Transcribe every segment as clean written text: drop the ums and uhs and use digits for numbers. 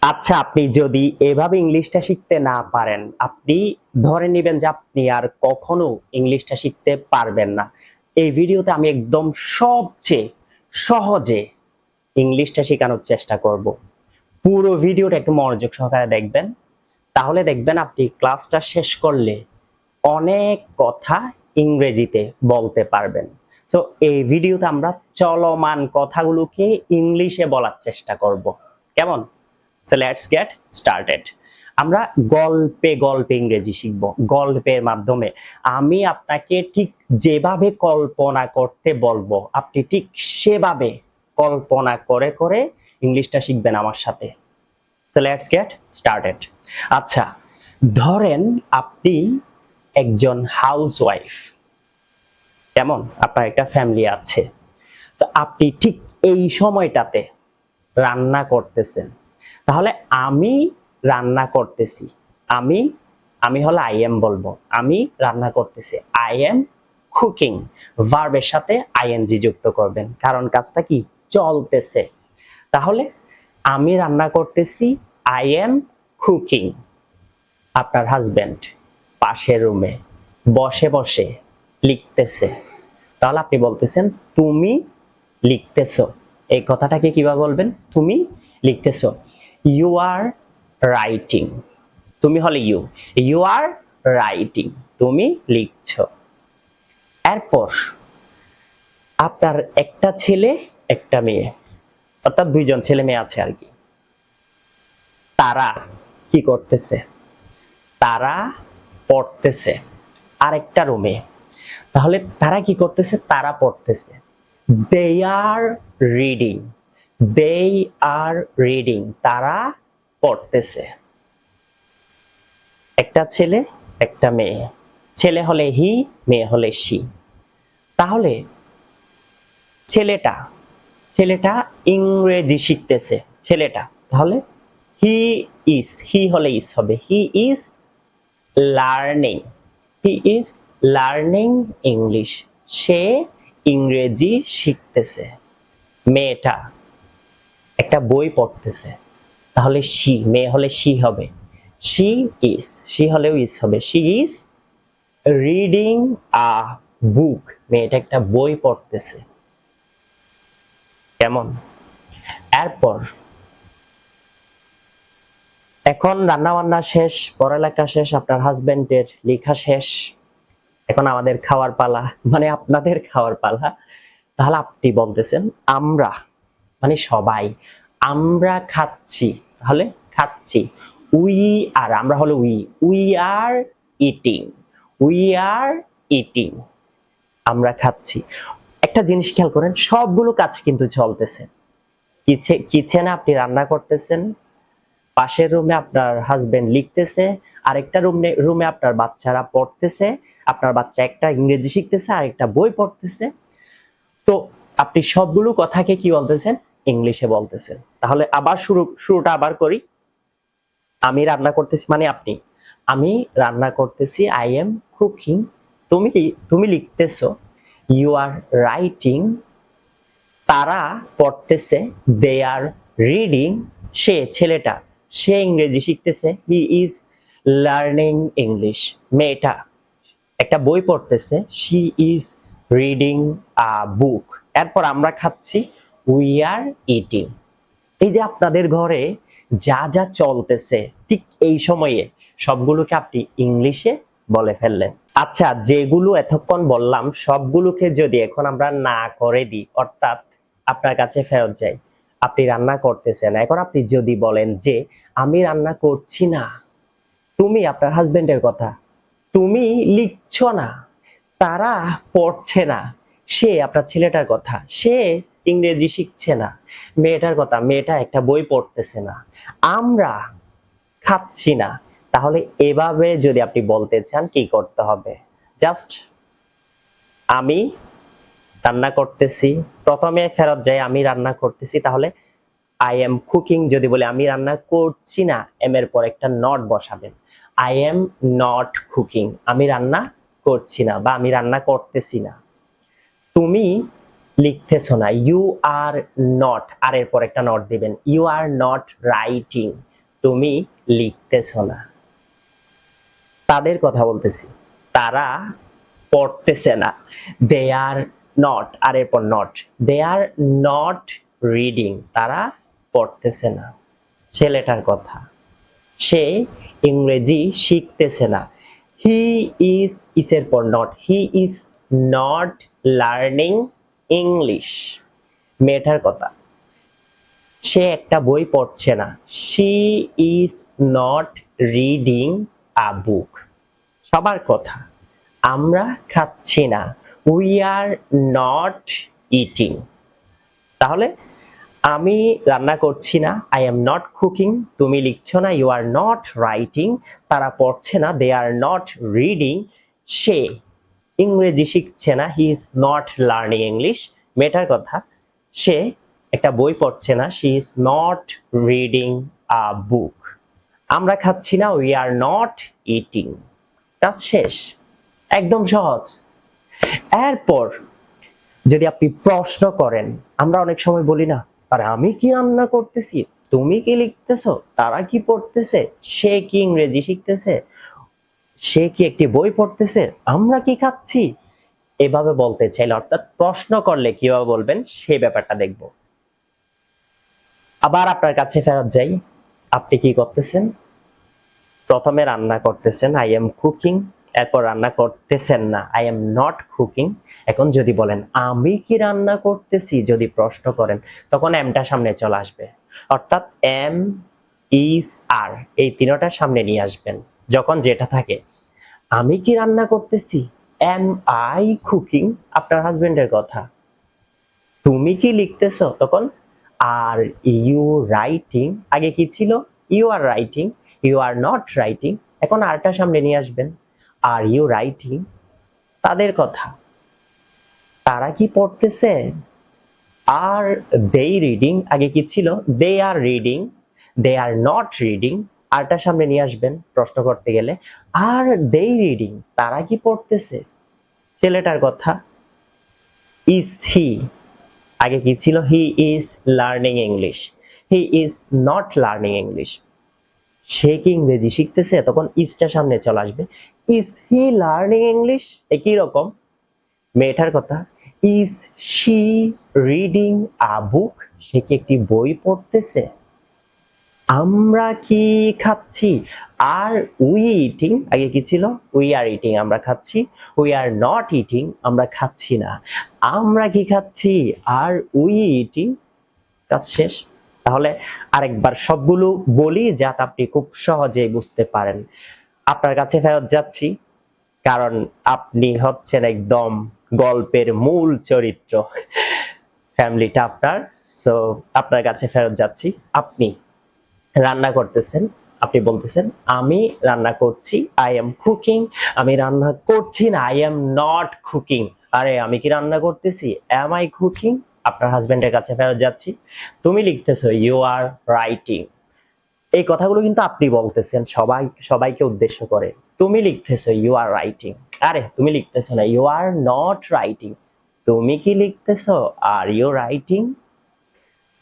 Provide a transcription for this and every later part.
আচ্ছা, আপনি যদি এভাবে ইংলিশটা শিখতে না পারেন, আপনি ধরে নিবেন যে আপনি আর কখনো ইংলিশটা শিখতে পারবেন না। এই ভিডিওতে আমি একদম সবচেয়ে সহজে ইংলিশটা শেখানোর চেষ্টা করব। পুরো ভিডিওটা একটু মনোযোগ সহকারে দেখবেন, তাহলে দেখবেন আপনি ক্লাসটা শেষ করলে অনেক কথা ইংরেজিতে বলতে পারবেন। সো এই ভিডিওতে আমরা চলমান কথাগুলোকে ইংলিশে বলার চেষ্টা করব। কেমন? So let's get started. আমরা গল্পে গল্পে ইংরেজি শিখব। গল্পের মাধ্যমে আমি আপনাকে ঠিক যেভাবে কল্পনা করতে বলবো, আপনি ঠিক সেভাবে কল্পনা করে করে ইংলিশটা শিখবেন আমার সাথে। So let's get started. আচ্ছা, ধরেন আপনি একজন হাউসওয়াইফ। কেমন? আপনার একটা ফ্যামিলি আছে, তো আপনি ঠিক এই সময়টাতে রান্না করতেছেন। তাহলে আমি রান্না করতেছি, আমি আমি হলো আই এম বলবো, আমি রান্না করতেছি, আই এম কুকিং। ভার্বের সাথে আইএনজি যুক্ত করবেন, কারণ কাজটা কি চলতেছে। তাহলে আমি রান্না করতেছি, আই এম কুকিং। আপনার হাজবেন্ড পাশের রুমে বসে বসে লিখতেছে, তাহলে আপনি বলতেছেন তুমি লিখতেছো। এই কথাটাকে কিভাবে বলবেন? তুমি লিখতেছো, ইউ আর রাইটিং। তুমি হলে ইউ, ইউ আর রাইটিং, তুমি লিখছো। এরপর আপনার একটা ছেলে একটা মেয়ে, অর্থাৎ দুইজন ছেলে মেয়ে আছে আর কি। তারা কি করতেছে? তারা পড়তেছে আরেকটা রুমে। তাহলে তারা কি করতেছে? তারা পড়তেছে, দে are reading. They are reading, তারা পড়তেছে। একটা ছেলে একটা মেয়ে, ছেলে হলে হি, মেয়ে হলে শি। তাহলে ছেলেটা ছেলেটা ইংরেজি শিখতেছে, ছেলেটা। তাহলে হি ইজ, হি হলে ইজ হবে, he is learning, he is learning English. সে ইংরেজি শিখতেছে। মেয়েটা একটা বই পড়তেছে, তাহলে শি, মেয়ে হলে শি হবে, শি ইজ, শি হলেও ইজ হবে, শি ইজ রিডিং আ বুক। মেয়েটা একটা বই পড়তেছে। কেমন? এরপর এখন রান্না বান্না শেষ, পড়ালেখা শেষ, আপনার হাজবেন্ডের লেখা শেষ, এখন আমাদের খাওয়ার পালা, মানে আপনাদের খাওয়ার পালা। তাহলে আপনি বলতেছেন আমরা, মানে সবাই, আমরা খাচ্ছি। তাহলে খাচ্ছি, উই আর, আমরা হলো we, we are eating, we are eating, আমরা খাচ্ছি। একটা জিনিস খেয়াল করেন, সবগুলো কাজ কিন্তু চলতেছে। কিচেনে আপনি রান্না করতেছেন, পাশের রুমে আপনার হাজবেন্ড লিখতেছে, আরেকটা রুমে আপনার বাচ্চারা পড়তেছে, আপনার বাচ্চা একটা ইংরেজি শিখতেছে আর একটা বই পড়তেছে। তো আপনি সবগুলো কথাকে কি বলতেছেন? ইংলিশে বলতেছেন। তাহলে আবার শুরুটা আবার করি। আমি রান্না করতেছি, মানে আপনি, আমি রান্না করতেছি, আই এম কুকিং। তুমি তুমি লিখতেছো, ইউ আর রাইটিং। তারা পড়তেছে, দে আর রিডিং। সে, ছেলেটা, সে ইংরেজি শিখতেছে, হি ইজ লার্নিং ইংলিশ। মেয়েটা একটা বই পড়তেছে, শি ইজ রিডিং আ বুক। এরপর আমরা খাচ্ছি, উই আর ইটিং। এই যে আপনাদের ঘরে যা যা চলতেছে ঠিক এই সময়ে সবগুলোকে আপনি ইংলিশে বলে ফেললেন। আচ্ছা, যেগুলো এতক্ষণ বললাম সবগুলোকে যদি এখন আমরা না করে দিই, অর্থাৎ আপনার কাছে ফেরত যাই, আপনি রান্না করতেছেন, এখন আপনি যদি বলেন যে আমি রান্না করছি না, তুমি, আপনার হাজবেন্ডের কথা, তুমি লিখছো না, তারা পড়ছে না, সে, আপনার ছেলেটার কথা, সে ইংরেজি শিখছে না, মেয়েটার কথা, মেয়েটা একটা বই পড়তেছে না, আমরা খাচ্ছি না। তাহলে এভাবে যদি আপনি বলতে চান কি করতে হবে? জাস্ট আমি রান্না করতেছি, প্রথমে ফেরত যাই, আমি রান্না করতেছি, তাহলে আই এম কুকিং যদি বলে আমি রান্না করছি না, এম এর পর একটা নট বসাবেন, আই এম নট কুকিং, আমি রান্না করছি না বা আমি রান্না করতেছি না। তুমি লিখতেছো না, ইউ আর নট, আর এর পর একটা নট দিবেন, ইউ আর নট রাইটিং, তুমি লিখতেছো না। তাদের কথা বলতেছি, তারা পড়তেছে না। দে আর নট, আর এরপর not, they are not reading, তারা পড়তেছে না। ছেলেটার কথা, সে ইংরেজি শিখতেছে না। হি ইজ, ইসের পর not, he is not learning English. মেয়েটার কথা, সে একটা বই পড়ছে না। She is not reading a book. সবার কথা, আমরা খাচ্ছি না। We are not eating. তাহলে আমি রান্না করছি না, আই এম নট কুকিং। তুমি লিখছো না, ইউ আর নট রাইটিং। তারা পড়ছে না, দে আর নট রিডিং। সে ইংরেজি শিখছে না, he is not learning English. মেয়েটার কথা, সে একটা বই পড়ছে না, she is not reading a book. আমরা খাচ্ছি না, উই আর নট ইটিং। কাজ শেষ, একদম সহজ। এরপর যদি আপনি প্রশ্ন করেন, আমরা অনেক সময় বলি না, আরে আমি কি রান্না করতেছি, তুমি কি লিখতেছো, তারা কি পড়তেছে, সে কি ইংরেজি শিখতেছে, সে কি একটি বই পড়তেছে, আমরা কি খাচ্ছি। এভাবে বলতে চাইলে, অর্থাৎ প্রশ্ন করলে কিভাবে বলবেন সেই ব্যাপারটা দেখব। আবার আপনার কাছে ফেরত যাই, আপনি কি করতেছেন? প্রথমে রান্না করতেছেন, আই এম কুকিং। এরপর রান্না করতেছেন না, আই এম নট কুকিং। এখন যদি বলেন আমি কি রান্না করতেছি, যদি প্রশ্ন করেন, তখন এমটা সামনে চলে আসবে। অর্থাৎ এম, ইজ, আর, এই তিনটার সামনে নিয়ে আসবেন যখন যেটা থাকে। আমি কি রান্না করতেছি, এম আই কুকিং, আপনার হাজবেন্ডের কথা। তুমি কি লিখতেছো, তখন আর ইউ রাইটিং। আগে কি ছিল, you are writing, you are not writing. এখন আরটা সামনে নিয়ে আসবেন, আর ইউ রাইটিং। তাদের কথা, তারা কি পড়তেছে, আর দে রিডিং। আগে কি ছিল, they are reading, they are not reading. আরটা সামনে নিয়ে আসবেন প্রশ্ন করতে গেলে, আর দে রিডিং, তারা কি পড়তেছে। ছেলেটার কথা, ইজ হি। আগে কি ছিল, he is learning English, he is not learning English. সে কি ইংরেজি শিখতেছে, তখন ইজটা সামনে চলে আসবে। ইজ হি লার্নিং ইংলিশ, একই রকম। মেয়েটার কথা, is she reading a book, সে কি একটি বই পড়তেছে। আমরা কি খাচ্ছি, আর উই ইটিং। আগে কি ছিল, উই আর ইটিং, আমরা খাচ্ছি। উই আর নট ইটিং, আমরা খাচ্ছি না। আমরা কি খাচ্ছি, আর উই ইটিং। কাজ শেষ। তাহলে আরেকবার সবগুলো বলি যাতে আপনি খুব সহজেই বুঝতে পারেন। আপনার কাছে ফেরত যাচ্ছি, কারণ আপনি হচ্ছেন একদম গল্পের মূল চরিত্র, ফ্যামিলিটা আপনার। সো আপনার কাছে ফেরত যাচ্ছি। আপনি রান্না করতেছেন, আপনি বলতেছেন আমি রান্না করছি, আই এম কুকিং। আমি রান্না করছি না, আই এম নট কুকিং। আরে আমি কি রান্না করতেছি, এম আই কুকিং। আপনার হাজবেন্ডের কাছে ফেরত যাচ্ছি, তুমি লিখতেছো, ইউ আর রাইটিং। এই কথাগুলো কিন্তু আপনি বলতেছেন সবাইকে উদ্দেশ্য করে। তুমি লিখতেছো, ইউ আর রাইটিং। আরে তুমি লিখতেছো না, ইউ আর নট রাইটিং। তুমি কি লিখতেছো, আর ইউ রাইটিং।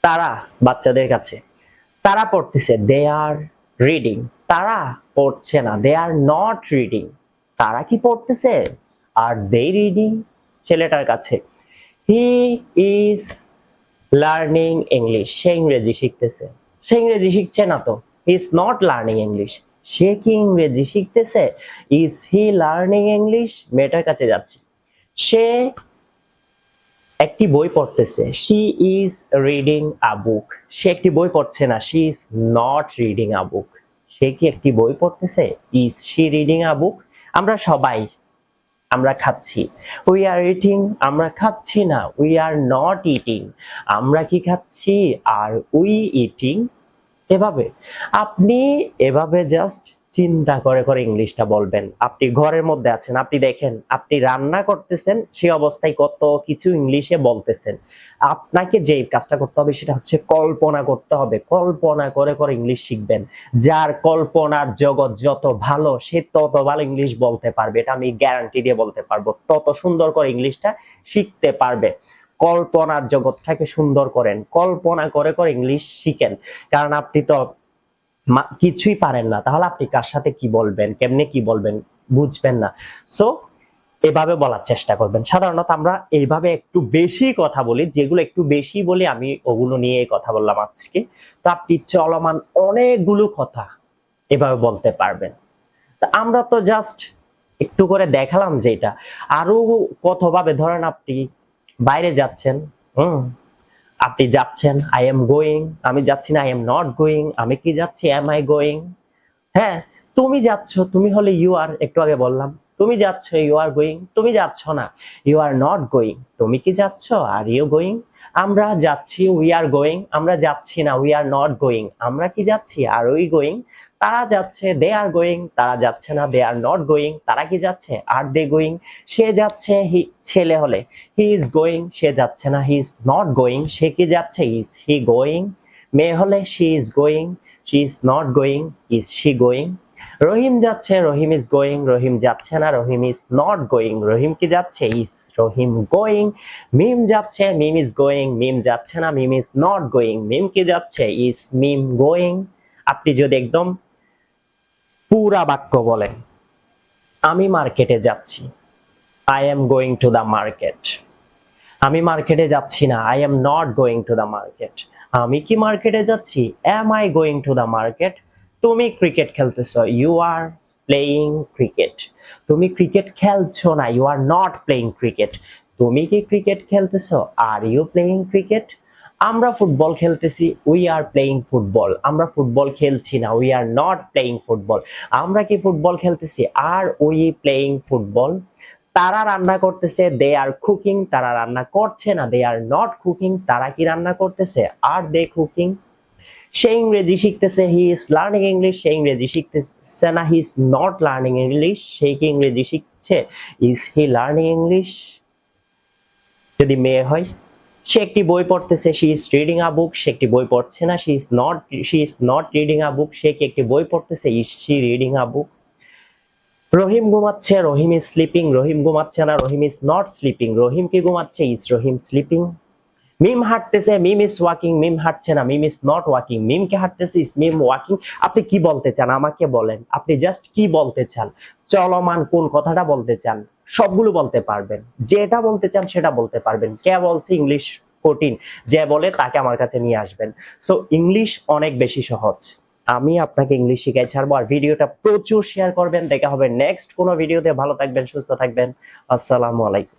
তারা, বাচ্চাদের কাছে, তারা পড়তেছে, দে আর রিডিং। তারা পড়ছে না, দে আর নট রিডিং। তারা কি পড়তেছে, আর দে রিডিং। ছেলেটার কাছে, হি ইজ লার্নিং ইংলিশ, সে ইংরেজি শিখতেছে। সে ইংরেজি শিখছে না তো, he is not learning English. সে কি ইংরেজি শিখতেছে, ইজ হি লার্নিং ইংলিশ। মেয়েটার কাছে যাচ্ছি, সে একটি বই পড়তেছে, she is reading a book. সে একটি বই পড়ছে না, she is not reading a book. সে কি একটি বই পড়তেছে, is she reading a book. আমরা সবাই, আমরা খাচ্ছি, উই আর ইটিং। আমরা খাচ্ছি না, উই আর নট ইটিং। আমরা কি খাচ্ছি, আর উই ইটিং। এভাবে আপনি, এভাবে জাস্ট চিন্তা করে করে ইংলিশটা বলবেন। আপনি ঘরের মধ্যে আছেন, আপনি দেখেন আপনি রান্না করতেছেন, সেই অবস্থায় কত কিছু ইংলিশে বলতেছেন। আপনাকে যে কাজটা করতে হবে সেটা হচ্ছে কল্পনা করতে হবে। কল্পনা করে করে ইংলিশ শিখবেন। যার কল্পনার জগৎ যত ভালো, সে তত ভালো ইংলিশ বলতে পারবে, এটা আমি গ্যারান্টি দিয়ে বলতে পারবো। তত সুন্দর করে ইংলিশটা শিখতে পারবে। কল্পনার জগৎটাকে সুন্দর করেন, কল্পনা করে করে ইংলিশ শিখেন। কারণ আপনি তো কিছুই পারেন না, তাহলে আপনি কার সাথে কি বলবেন, কেমনে কি বলবেন, বুঝবেন না। সো এভাবে বলার চেষ্টা করবেন। সাধারণত আমরা এইভাবে একটু বেশি কথা বলি, যেগুলো একটু বেশি বলি আমি ওগুলো নিয়ে কথা বললাম আজকে। তো আপনি চলমান অনেকগুলো কথা এভাবে বলতে পারবেন। তা আমরা তো জাস্ট একটু করে দেখালাম যে এটা আরো কতভাবে, ধরেন আপনি বাইরে যাচ্ছেন, আপনি যাচ্ছেন, আই এম গোয়িং, আমি যাচ্ছি না, আই এম নট গোয়িং, আমি কি যাচ্ছি, এম আই গোয়িং। হ্যাঁ, তুমি যাচ্ছ, তুমি হলে ইউ আর, একটু আগে বললাম তুমি যাচ্ছ, ইউ আর গোয়িং, তুমি যাচ্ছ না, ইউ আর নট গোয়িং, তুমি কি যাচ্ছ, আর ইউ গোয়িং। আমরা যাচ্ছি, উই আর গোয়িং, আমরা যাচ্ছি না, উই আর নট গোয়িং, আমরা কি যাচ্ছি, আর উই গোয়িং। তারা যাচ্ছে, দে আর গোয়িং, তারা যাচ্ছে না, দে আর নট গোয়িং, তারা কি যাচ্ছে, আর দে গোয়িং। সে যাচ্ছে, ছেলে হলে হি ইজ গোয়িং, সে যাচ্ছে না, হি ইজ নট গোয়িং, সে কি যাচ্ছে, ইজ হি গোয়িং। মেয়ে হলে she is going, she is not going, is she going. রহিম যাচ্ছে, রহিম is going, রহিম যাচ্ছে না, রহিম is not going, রহিম কি যাচ্ছে, is রহিম going. মিম যাচ্ছে, মিম is going, মিম যাচ্ছে না, মিম is not going, মিম কি যাচ্ছে, is মিম going. আপনি যদি একদম পুরা বাক্য বলেন, আমি মার্কেটে যাচ্ছি, I am going to the market. আমি মার্কেটে যাচ্ছি না, I am not going to the market. আমি কি মার্কেটে যাচ্ছি, am I going to the market. তুমি ক্রিকেট খেলতেছো, ইউ আর প্লেয়িং ক্রিকেট। তুমি ক্রিকেট খেলছো না, you are not playing cricket. তুমি কি ক্রিকেট খেলতেছো, আর ইউ প্লেয়িং ক্রিকেট। আমরা ফুটবল খেলতেছি, উই আর প্লেয়িং ফুটবল। আমরা ফুটবল খেলছি না, we are not playing football. আমরা কি ফুটবল খেলতেছি, আর উই প্লেয়িং ফুটবল। তারা রান্না করতেছে, দে আর কুকিং, তারা রান্না করছে না, দে আর নট কুকিং, তারা কি রান্না করতেছে, আর দে কুকিং। সে ইংরেজি শিখতেছে, হি ইজ লার্নিং ইংলিশ, সে ইংরেজি শিখতেছে না, he is not learning English, সে কি ইংরেজি শিখছে, ইজ হি লার্নিং ইংলিশ। যদি মেয়ে হয়, সে একটি বই পড়তেছে, she is reading a book, সে একটি বই পড়ছে না, she is not reading a book, সে কি একটি বই পড়তেছে, is she reading a book. Rahim ঘুমাচ্ছে, রহিম ইজ স্লিপিং, রহিম ঘুমাচ্ছে না, Rahim is not sleeping, Rahim কি ঘুমাচ্ছে, ইজ রহিম স্লিপিং। মিম হাঁটতেছে, মিম ইজ ওয়াকিং, মিম হাঁটছে না, Mim is not walking, Mim কে হাঁটতেছে, ইজ মিম ওয়াকিং। আপনি কি বলতে চান আমাকে বলেন, আপনি জাস্ট কি বলতে চান, চলমান কোন কথাটা বলতে চান, সবগুলো বলতে পারবেন, যেটা বলতে চান সেটা বলতে পারবেন। কে বলছে ইংলিশ কঠিন, যে বলে তাকে আমার কাছে নিয়ে আসবেন। সো ইংলিশ অনেক বেশি সহজ, আমি আপনাকে ইংলিশ শিখাই ছাড়বো। আর ভিডিওটা প্রচুর শেয়ার করবেন। দেখা হবে নেক্সট কোনো ভিডিওতে। ভালো থাকবেন, সুস্থ থাকবেন। আসসালামু আলাইকুম।